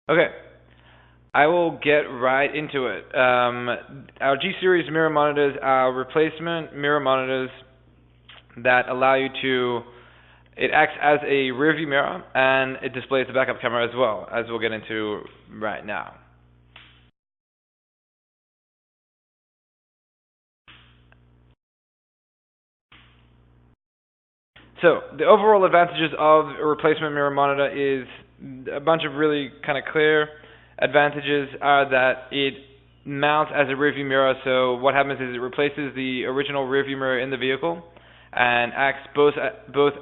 Okay, I will get right into it. Our G-Series mirror monitors are replacement mirror monitors that allow you to, it acts as a rear view mirror and it displays the backup camera as well, as we'll get into right now. So the overall advantages of a replacement mirror monitor is a bunch of really kind of clear advantages are that it mounts as a rear view mirror. So what happens is it replaces the original rear view mirror in the vehicle and acts both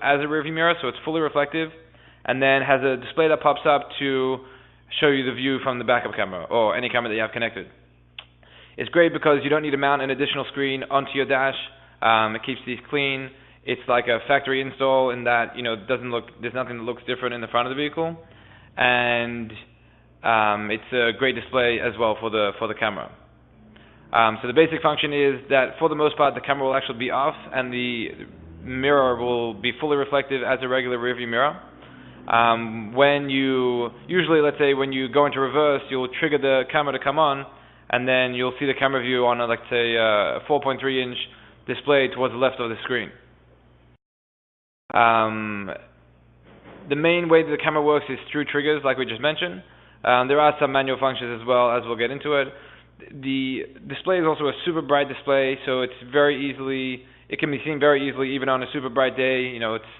as a rear view mirror, so it's fully reflective, and then has a display that pops up to show you the view from the backup camera or any camera that you have connected. It's great because you don't need to mount an additional screen onto your dash. It keeps these clean. It's like a factory install in that there's nothing that looks different in the front of the vehicle, and it's a great display as well for the camera. So the basic function is that for the most part the camera will actually be off and the mirror will be fully reflective as a regular rear view mirror. When you let's say when you go into reverse, you'll trigger the camera to come on, and then you'll see the camera view on a 4.3-inch display towards the left of the screen. The main way that the camera works is through triggers, like we just mentioned. There are some manual functions as well, as we'll get into it. The display is also a super bright display, so it can be seen very easily even on a super bright day.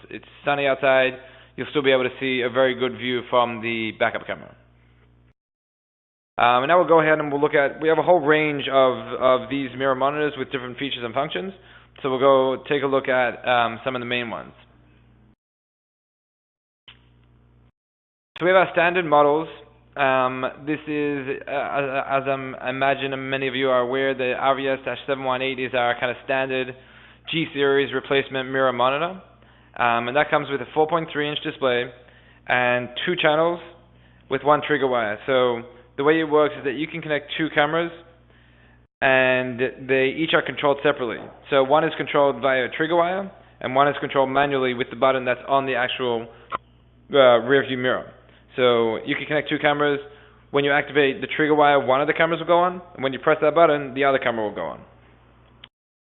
It's sunny outside, you'll still be able to see a very good view from the backup camera. And now we'll go ahead and we have a whole range of these mirror monitors with different features and functions. So we'll go take a look at some of the main ones. So we have our standard models. This is, as I imagine many of you are aware, the RVS-718 is our kind of standard G-Series replacement mirror monitor. And that comes with a 4.3-inch display and 2 channels with 1 trigger wire. So the way it works is that you can connect 2 cameras and they each are controlled separately. So one is controlled via a trigger wire and one is controlled manually with the button that's on the actual rear view mirror. So you can connect 2 cameras. When you activate the trigger wire, one of the cameras will go on, and when you press that button, the other camera will go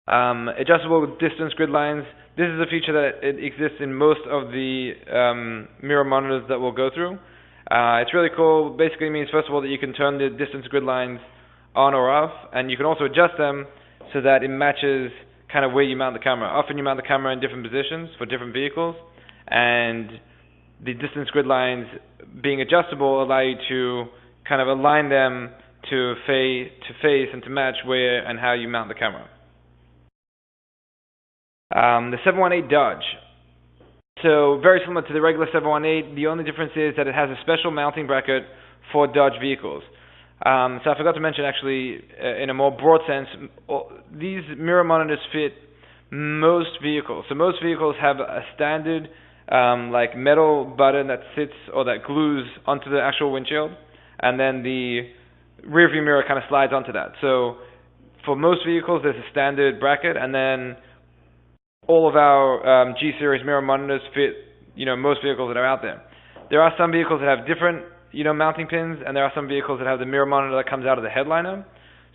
on. Adjustable distance grid lines. This is a feature that it exists in most of the mirror monitors that we'll go through. It's really cool. Basically means, first of all, that you can turn the distance grid lines on or off, and you can also adjust them so that it matches kind of where you mount the camera. Often you mount the camera in different positions for different vehicles, and the distance grid lines being adjustable allow you to kind of align them to face and to match where and how you mount the camera. The 718 Dodge. So very similar to the regular 718, the only difference is that it has a special mounting bracket for Dodge vehicles. So I forgot to mention, actually, in a more broad sense, these mirror monitors fit most vehicles. So most vehicles have a standard metal button that sits or that glues onto the actual windshield, and then the rear view mirror kind of slides onto that. So for most vehicles there's a standard bracket, and then all of our G-Series mirror monitors fit most vehicles that are out there. There are some vehicles that have different mounting pins, and there are some vehicles that have the mirror monitor that comes out of the headliner.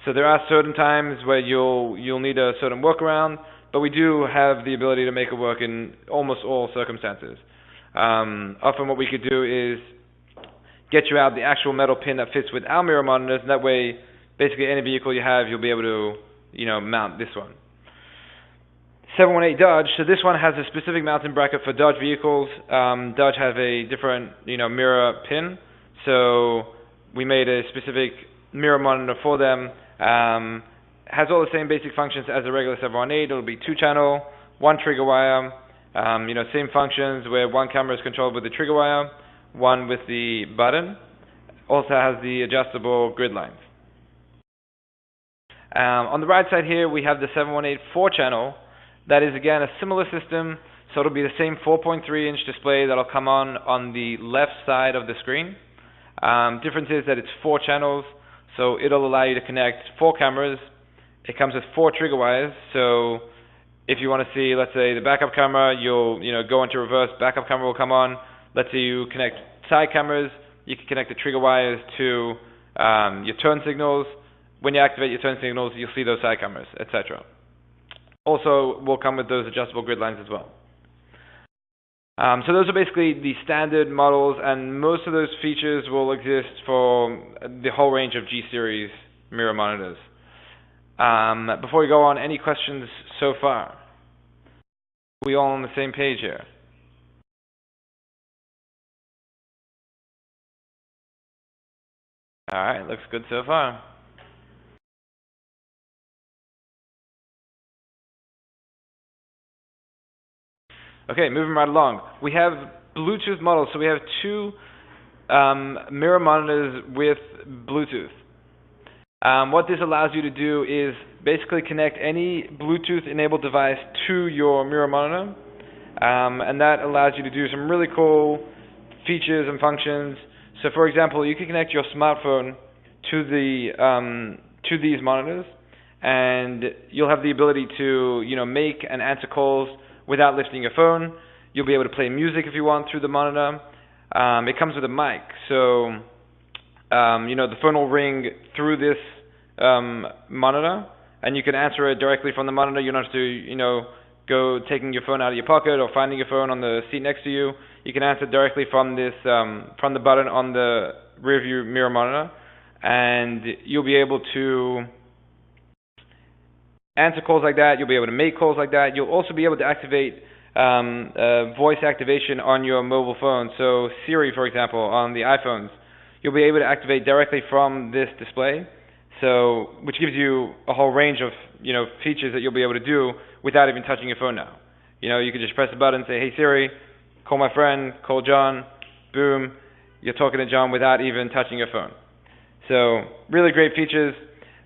So there are certain times where you'll need a certain workaround, but we do have the ability to make it work in almost all circumstances. Often what we could do is get you out the actual metal pin that fits with our mirror monitors, and that way basically any vehicle you have, you'll be able to mount this one. 718 Dodge, so this one has a specific mounting bracket for Dodge vehicles. Dodge have a different mirror pin, so we made a specific mirror monitor for them. Has all the same basic functions as a regular 718. It'll be 2-channel, 1 trigger wire, same functions where 1 camera is controlled with the trigger wire, 1 with the button. Also has the adjustable grid lines. On the right side here we have the 718 4-channel. That is again a similar system, so it'll be the same 4.3-inch display that'll come on the left side of the screen. Difference is that it's 4 channels, so it'll allow you to connect 4 cameras. It comes with 4 trigger wires, so if you want to see, let's say, the backup camera, you'll go into reverse, backup camera will come on. Let's say you connect side cameras, You can connect the trigger wires to your turn signals. When you activate your turn signals, you'll see those side cameras, etc. Also, will come with those adjustable grid lines as well. So those are basically the standard models, and most of those features will exist for the whole range of G-series mirror monitors. Before we go on, any questions so far? Are we all on the same page here? All right, looks good so far. Okay, moving right along. We have Bluetooth models, so we have two mirror monitors with Bluetooth. What this allows you to do is basically connect any Bluetooth-enabled device to your mirror monitor, and that allows you to do some really cool features and functions. So, for example, you can connect your smartphone to these monitors, and you'll have the ability to, make and answer calls without lifting your phone. You'll be able to play music if you want through the monitor. It comes with a mic, so the phone will ring through this monitor, and you can answer it directly from the monitor. You don't have to, go taking your phone out of your pocket or finding your phone on the seat next to you. You can answer directly from this from the button on the rearview mirror monitor, and you'll be able to answer calls like that. You'll be able to make calls like that. You'll also be able to activate voice activation on your mobile phone. So Siri, for example, on the iPhones, you'll be able to activate directly from this display. So, which gives you a whole range of features that you'll be able to do without even touching your phone now. You can just press a button, say, "Hey Siri, call my friend, call John." Boom, you're talking to John without even touching your phone. So, really great features.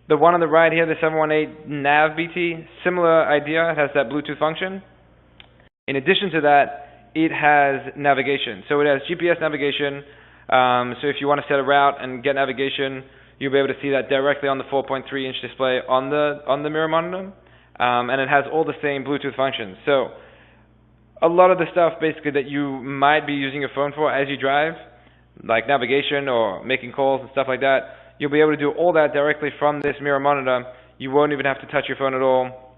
The one on the right here, the 718 Nav BT, similar idea. It has that Bluetooth function. In addition to that, it has navigation. So it has GPS navigation. So if you want to set a route and get navigation, you'll be able to see that directly on the 4.3-inch display on the mirror monitor. And it has all the same Bluetooth functions. So a lot of the stuff basically that you might be using your phone for as you drive, like navigation or making calls and stuff like that, you'll be able to do all that directly from this mirror monitor. You won't even have to touch your phone at all.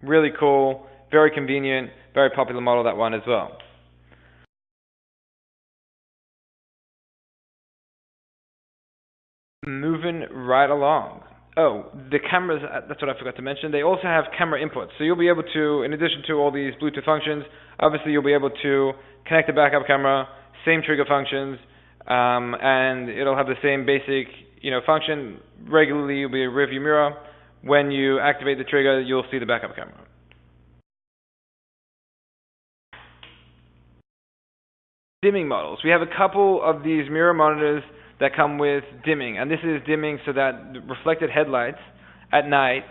Really cool, very convenient, very popular model, that one as well. Moving right along. Oh, the cameras, that's what I forgot to mention. They also have camera inputs. So you'll be able to, in addition to all these Bluetooth functions, obviously you'll be able to connect the backup camera, same trigger functions, and it'll have the same basic function. Regularly, you'll be a rearview mirror. When you activate the trigger, you'll see the backup camera. Dimming models. We have a couple of these mirror monitors that come with dimming, and this is dimming so that the reflected headlights at night,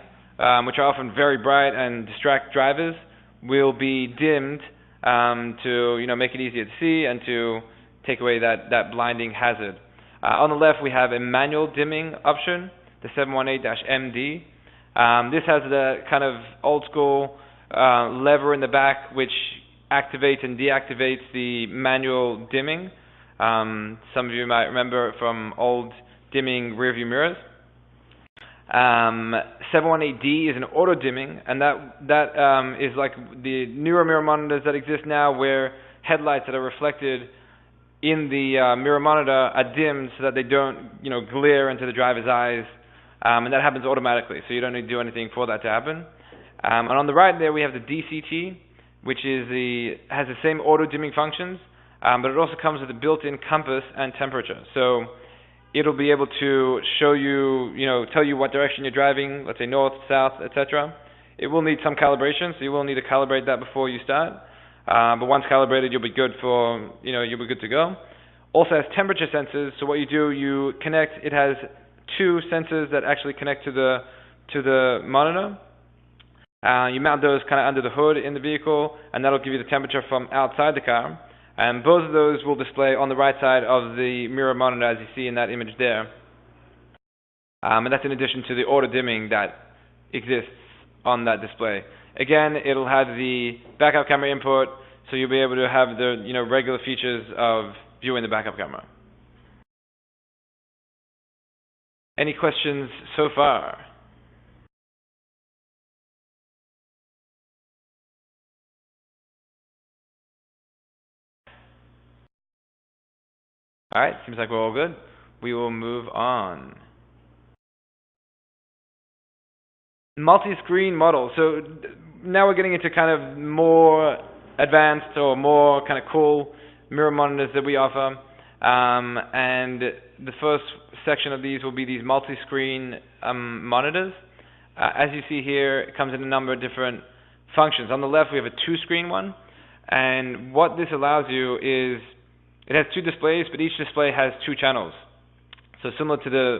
which are often very bright and distract drivers, will be dimmed to make it easier to see and to take away that blinding hazard. On the left, we have a manual dimming option, the 718-MD. This has the kind of old school lever in the back which activates and deactivates the manual dimming. Some of you might remember it from old dimming rearview mirrors. 718D is an auto dimming, and that is like the newer mirror monitors that exist now, where headlights that are reflected in the mirror monitor are dimmed so that they don't glare into the driver's eyes, and that happens automatically, so you don't need to do anything for that to happen. And on the right there we have the DCT, which has the same auto dimming functions, but it also comes with a built-in compass and temperature. So it'll be able to show you, tell you what direction you're driving, let's say north, south, etc. It will need some calibration, so you will need to calibrate that before you start. But once calibrated, you'll be good you'll be good to go. Also has temperature sensors. So what you do, you connect. It has two sensors that actually connect to the monitor. You mount those kind of under the hood in the vehicle, and that'll give you the temperature from outside the car. And both of those will display on the right side of the mirror monitor, as you see in that image there. And that's in addition to the auto dimming that exists on that display. Again, it'll have the backup camera input, so you'll be able to have the regular features of viewing the backup camera. Any questions so far? All right, seems like we're all good. We will move on. Multi-screen model. So now we're getting into kind of more advanced or more kind of cool mirror monitors that we offer. And the first section of these will be these multi-screen monitors. As you see here, it comes in a number of different functions. On the left, we have a two-screen one. And what this allows you is, it has two displays, but each display has two channels. So similar to the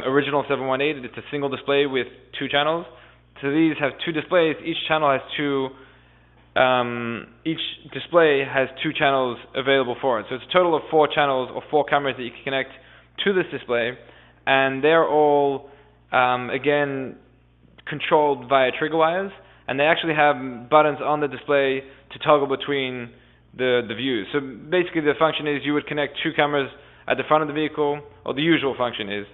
original 718, it's a single display with two channels. So these have two displays. Each channel has each display has two channels available for it. So it's a total of 4 channels or 4 cameras that you can connect to this display, and they're all again controlled via trigger wires, and they actually have buttons on the display to toggle between the views. So basically the function is you would connect 2 cameras at the front of the vehicle, or the usual function is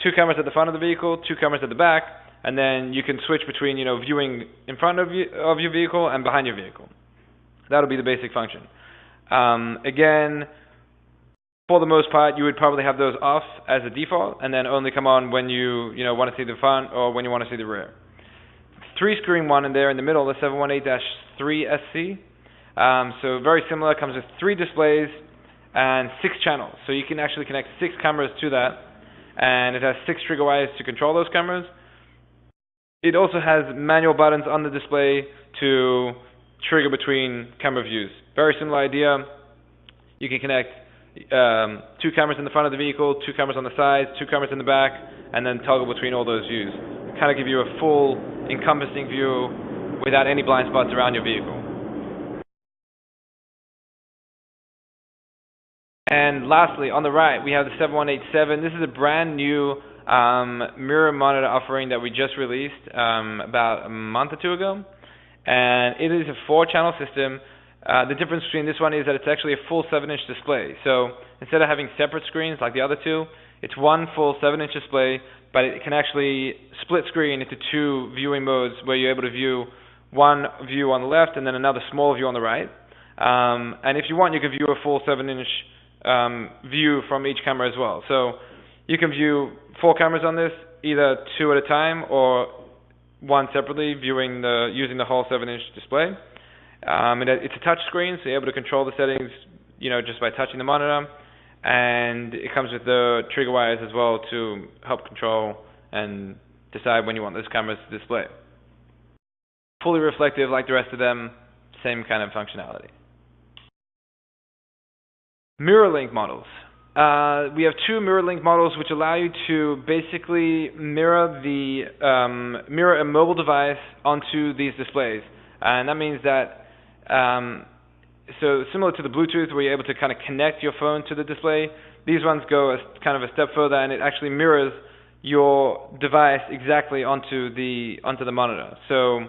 2 cameras at the front of the vehicle, 2 cameras at the back, and then you can switch between viewing in front of your vehicle and behind your vehicle. That'll be the basic function. Again, for the most part, you would probably have those off as a default, and then only come on when you want to see the front or when you want to see the rear. 3-screen one in there in the middle, the 718-3SC. So very similar, comes with 3 displays and 6 channels. So you can actually connect 6 cameras to that, and it has 6 trigger wires to control those cameras. It also has manual buttons on the display to trigger between camera views. Very similar idea. You can connect 2 cameras in the front of the vehicle, 2 cameras on the sides, 2 cameras in the back, and then toggle between all those views. Kind of give you a full encompassing view without any blind spots around your vehicle. And lastly, on the right, we have the 7187. This is a brand new mirror monitor offering that we just released about a month or 2 ago. And it is a 4-channel system. The difference between this one is that it's actually a full 7-inch display. So instead of having separate screens like the other 2, it's one full 7-inch display, but it can actually split screen into 2 viewing modes where you're able to view one view on the left and then another small view on the right. And if you want, you can view a full 7-inch view from each camera as well. So you can view 4 cameras on this, either 2 at a time or one separately, using the whole 7-inch display. It's a touch screen, so you're able to control the settings, just by touching the monitor. And it comes with the trigger wires as well to help control and decide when you want those cameras to display. Fully reflective like the rest of them, same kind of functionality. Mirror link models. We have 2 mirror link models which allow you to basically mirror a mobile device onto these displays. And that means that so similar to the Bluetooth where you're able to kind of connect your phone to the display, these ones go kind of a step further, and it actually mirrors your device exactly onto the monitor. So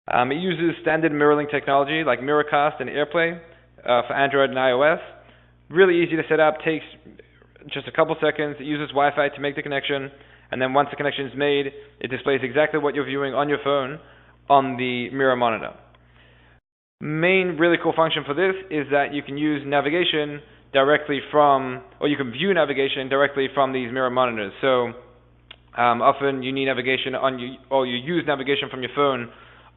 it uses standard mirror link technology like Miracast and AirPlay for Android and iOS. Really easy to set up, takes just a couple seconds. It uses Wi-Fi to make the connection, and then once the connection is made, it displays exactly what you're viewing on your phone on the mirror monitor. Main really cool function for this is that you can use navigation directly from, or you can view navigation directly from these mirror monitors. So often you need navigation or you use navigation from your phone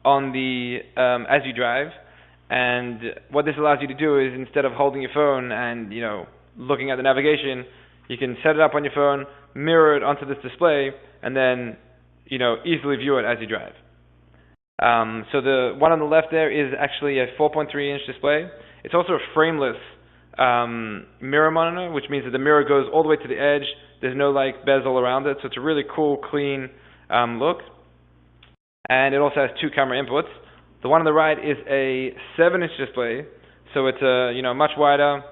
on the as you drive. And what this allows you to do is, instead of holding your phone and looking at the navigation, you can set it up on your phone, mirror it onto this display, and then easily view it as you drive. So the one on the left there is actually a 4.3-inch display. It's also a frameless mirror monitor, which means that the mirror goes all the way to the edge. There's no bezel around it, so it's a really cool, clean look. And it also has 2 camera inputs. The one on the right is a 7-inch display, so it's a much wider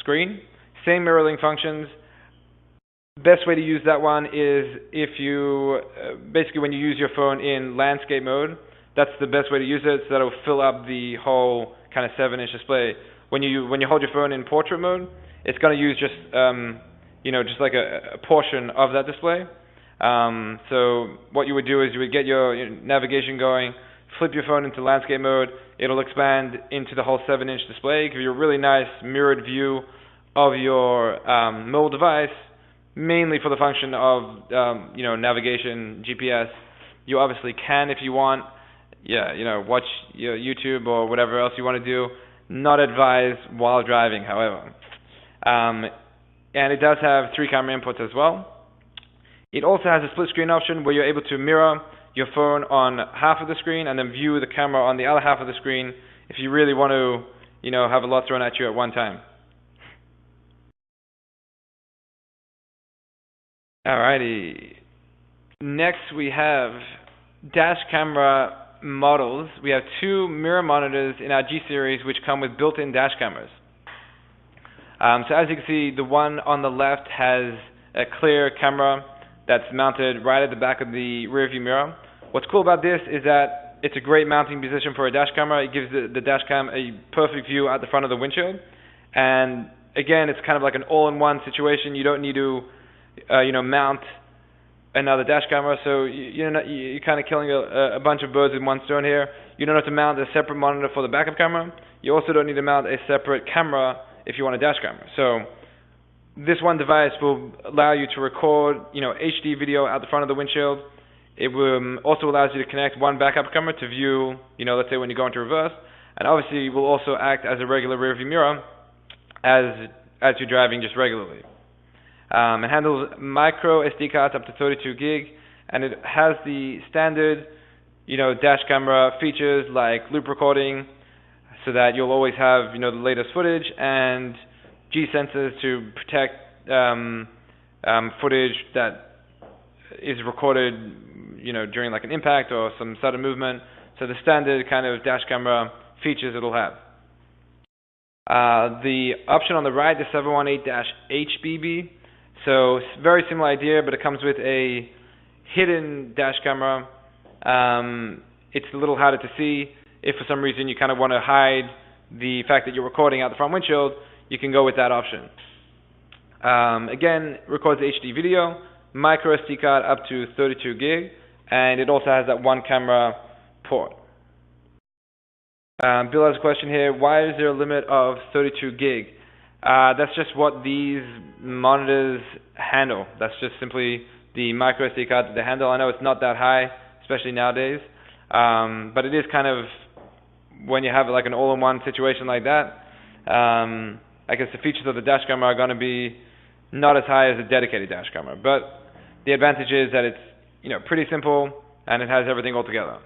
screen. Same mirror link functions. Best way to use that one is if you basically when you use your phone in landscape mode. That's the best way to use it, so that it'll fill up the whole kind of 7-inch display. When you hold your phone in portrait mode, it's going to use just just like a portion of that display. So what you would do is you would get your navigation going, flip your phone into landscape mode. It'll expand into the whole 7-inch display, give you a really nice mirrored view of your mobile device, mainly for the function of navigation, GPS. You obviously can, if you want, watch your YouTube or whatever else you want to do. Not advised while driving, however. And it does have 3 camera inputs as well. It also has a split screen option where you're able to mirror your phone on half of the screen and then view the camera on the other half of the screen if you really want to, have a lot thrown at you at one time. Alrighty. Next we have dash camera models. We have 2 mirror monitors in our G series which come with built-in dash cameras. So as you can see, the one on the left has a clear camera that's mounted right at the back of the rear view mirror. What's cool about this is that it's a great mounting position for a dash camera. It gives the dash cam a perfect view at the front of the windshield. And again, it's kind of like an all-in-one situation. You don't need to, mount another dash camera. So you're kind of killing a bunch of birds with one stone here. You don't have to mount a separate monitor for the backup camera. You also don't need to mount a separate camera if you want a dash camera. So this one device will allow you to record, HD video out the front of the windshield. It also allows you to connect one backup camera to view, let's say when you go into reverse, and obviously will also act as a regular rear view mirror as you're driving just regularly. It handles micro SD cards up to 32 gig, and it has the standard, dash camera features like loop recording, so that you'll always have, the latest footage, and G sensors to protect footage that is recorded, during like an impact or some sudden movement. So the standard kind of dash camera features it'll have. The option on the right, the 718-HBB. So very similar idea, but it comes with a hidden dash camera. It's a little harder to see. If for some reason you kind of want to hide the fact that you're recording out the front windshield, you can go with that option. Again, records HD video, micro SD card up to 32 gig, and it also has that one camera port. Bill has a question here, why is there a limit of 32 gig? That's just what these monitors handle. That's just simply the micro SD card that they handle. I know it's not that high, especially nowadays, but it is kind of, when you have like an all-in-one situation like that, I guess the features of the dash camera are going to be not as high as a dedicated dash camera. But the advantage is that it's, pretty simple and it has everything all together.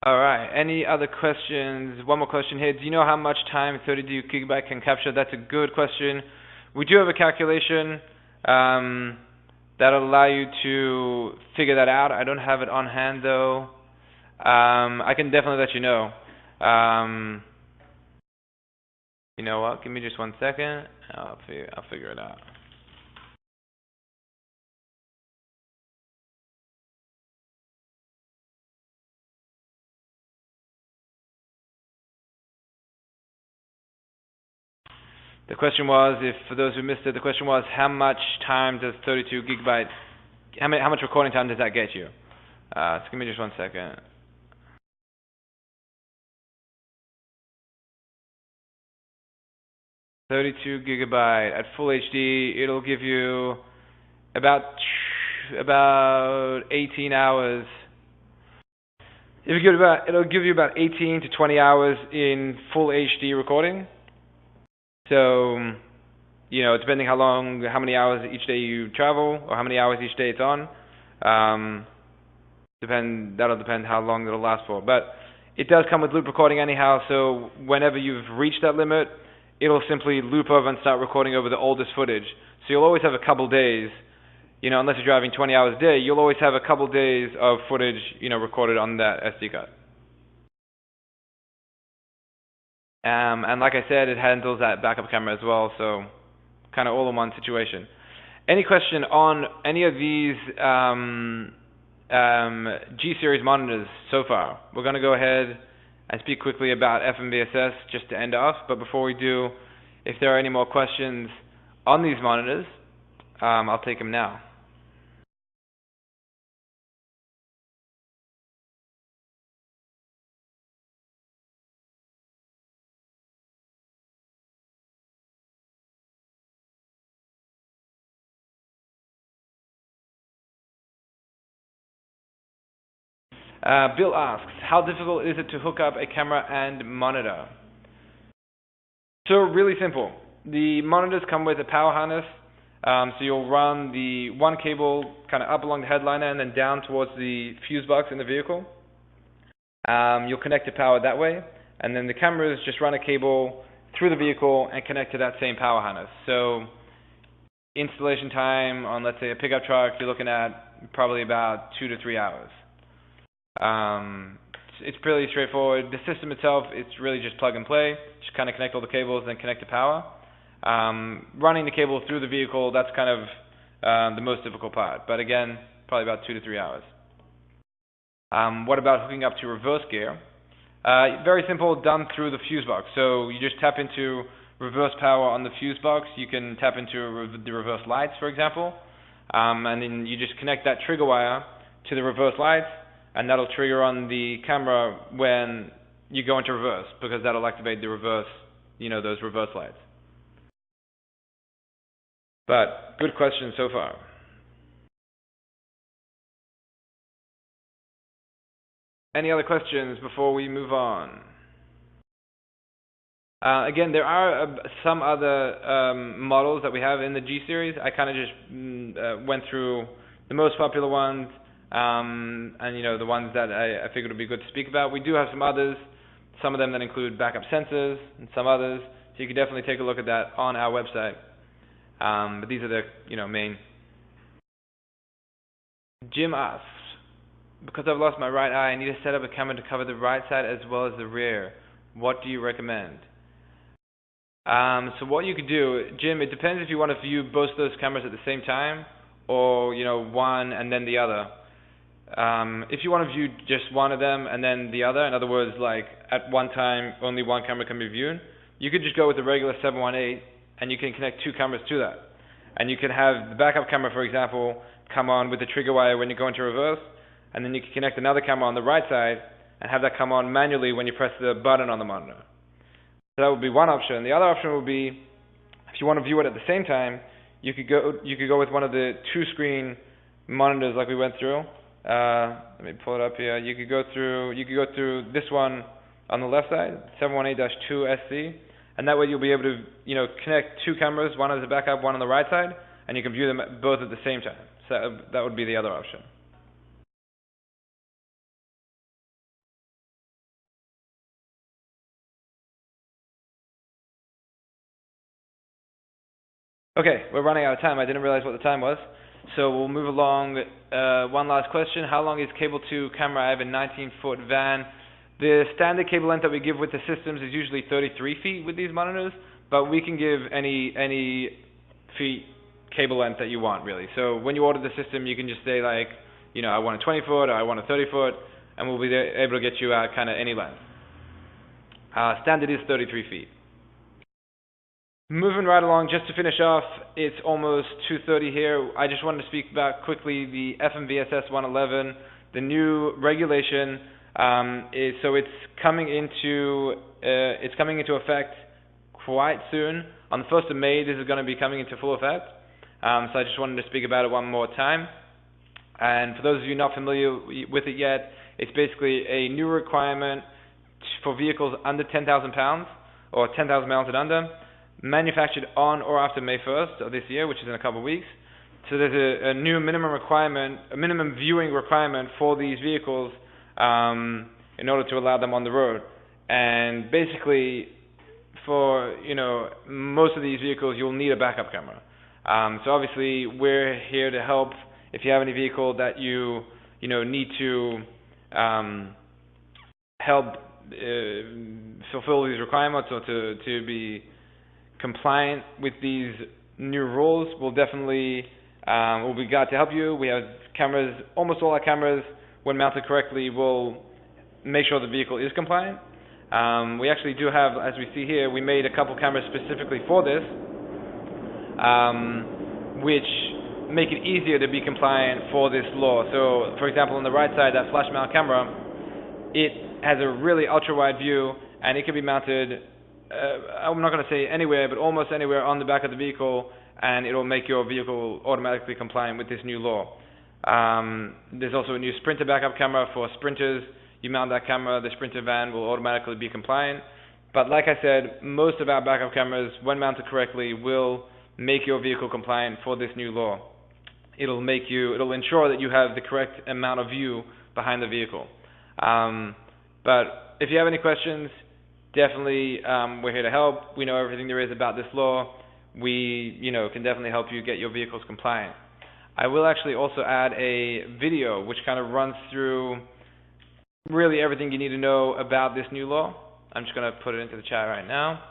All right. Any other questions? One more question here. Do you know how much time 32 gigabyte can capture? That's a good question. We do have a calculation that'll allow you to figure that out. I don't have it on hand though. I can definitely let you know. You know what? Give me just 1 second. I'll figure it out. The question was, for those who missed it, the question was how much time does 32 gigabyte, how much recording time does that get you? So give me just 1 second. "32 gigabyte at full HD, it'll give you about 18 hours. It'll give you about 18 to 20 hours in full HD recording. So, depending how many hours each day you travel, or how many hours each day it's on, that'll depend how long it'll last for. But it does come with loop recording anyhow, so whenever you've reached that limit, it'll simply loop over and start recording over the oldest footage. So you'll always have a couple days, unless you're driving 20 hours a day, you'll always have a couple days of footage, recorded on that SD card. And like I said, it handles that backup camera as well, so kind of all-in-one situation. Any question on any of these G-series monitors so far. We're going to go ahead and speak quickly about FMVSS just to end off, but before we do, if there are any more questions on these monitors, I'll take them now. Bill asks, how difficult is it to hook up a camera and monitor? So really simple. The monitors come with a power harness, so you'll run the one cable kind of up along the headliner and then down towards the fuse box in the vehicle. You'll connect to power that way, and then the cameras just run a cable through the vehicle and connect to that same power harness. So installation time on, let's say, a pickup truck, you're looking at probably about 2 to 3 hours. It's pretty straightforward. The system itself, it's really just plug and play. Just kind of connect all the cables, then connect to power. Running the cable through the vehicle, that's kind of the most difficult part. But again, probably about 2 to 3 hours. What about hooking up to reverse gear? Very simple, done through the fuse box. So you just tap into reverse power on the fuse box. You can tap into the reverse lights, for example. And then you just connect that trigger wire to the reverse lights, and that'll trigger on the camera when you go into reverse, because that'll activate the reverse, those reverse lights. But good question so far. Any other questions before we move on? Again, there are some other models that we have in the G series. I kind of just went through the most popular ones. And the ones that I figured would be good to speak about. We do have some others, some of them that include backup sensors and some others, so you can definitely take a look at that on our website. But these are the main. Jim asks, because I've lost my right eye, I need to set up a camera to cover the right side as well as the rear. What do you recommend? So what you could do, Jim, it depends if you want to view both those cameras at the same time, or one and then the other. If you want to view just one of them and then the other, in other words, like at one time only one camera can be viewed, you could just go with the regular 718 and you can connect two cameras to that. And you can have the backup camera, for example, come on with the trigger wire when you go into reverse, and then you can connect another camera on the right side and have that come on manually when you press the button on the monitor. So that would be one option. The other option would be, if you want to view it at the same time, you could go with one of the two-screen monitors like we went through. Let me pull it up here. You could go through this one on the left side, 718-2SC, and that way you'll be able to connect two cameras, one as a backup, one on the right side, and you can view them both at the same time. So that would be the other option. Okay, we're running out of time. I didn't realize what the time was. So we'll move along. One last question. How long is cable to camera? I have a 19-foot van. The standard cable length that we give with the systems is usually 33 feet with these monitors, but we can give any feet cable length that you want, really. So when you order the system, you can just say, like, I want a 20-foot or I want a 30-foot, and we'll be able to get you out kind of any length. Standard is 33 feet. Moving right along, just to finish off, it's almost 2:30 here. I just wanted to speak about quickly the FMVSS 111, the new regulation. So it's coming into effect quite soon. On the 1st of May, this is going to be coming into full effect. So I just wanted to speak about it one more time. And for those of you not familiar with it yet, it's basically a new requirement for vehicles under 10,000 pounds or 10,000 miles and under, manufactured on or after May 1st of this year, which is in a couple of weeks. So there's a new minimum requirement, a minimum viewing requirement for these vehicles in order to allow them on the road. And basically, for most of these vehicles, you'll need a backup camera. So obviously, we're here to help. If you have any vehicle that you need to help fulfill these requirements or to be compliant with these new rules, we'll be glad to help you. We have cameras, almost all our cameras, when mounted correctly, will make sure the vehicle is compliant. We actually do have, as we see here, we made a couple cameras specifically for this, which make it easier to be compliant for this law. So, for example, on the right side, that flash mount camera, it has a really ultra-wide view, and it can be mounted, I'm not going to say anywhere, but almost anywhere on the back of the vehicle, and it'll make your vehicle automatically compliant with this new law. There's also a new Sprinter backup camera for sprinters. You mount that camera, the Sprinter van will automatically be compliant. But like I said, most of our backup cameras, when mounted correctly, will make your vehicle compliant for this new law. It'll ensure that you have the correct amount of view behind the vehicle. But if you have any questions, definitely we're here to help. We know everything there is about this law. We can definitely help you get your vehicles compliant. I will actually also add a video which kind of runs through really everything you need to know about this new law. I'm just going to put it into the chat right now.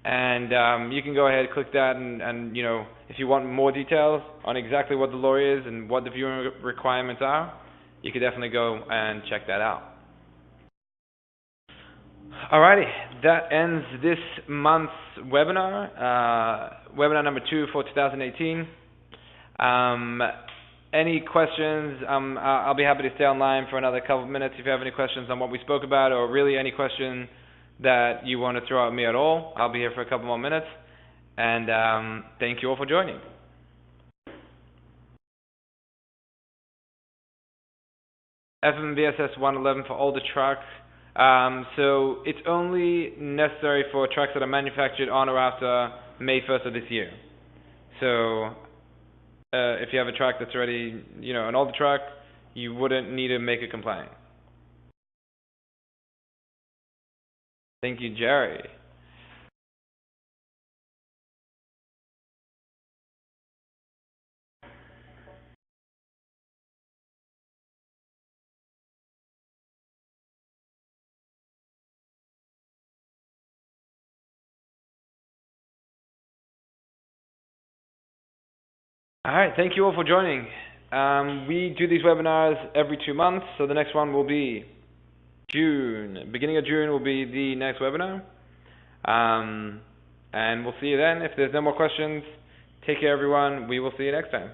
And you can go ahead, click that, and if you want more details on exactly what the law is and what the viewing requirements are, you can definitely go and check that out. Alrighty, that ends this month's webinar, webinar number 2 for 2018. Any questions? I'll be happy to stay online for another couple of minutes if you have any questions on what we spoke about, or really any question that you want to throw at me at all. I'll be here for a couple more minutes, and thank you all for joining. FMVSS 111 for older trucks. So it's only necessary for trucks that are manufactured on or after May 1st of this year. So if you have a truck that's already, an older truck, you wouldn't need to make it compliant. Thank you, Jerry. All right, thank you all for joining. We do these webinars every 2 months, so the next one will be June. Beginning of June will be the next webinar. And we'll see you then. If there's no more questions, take care, everyone. We will see you next time.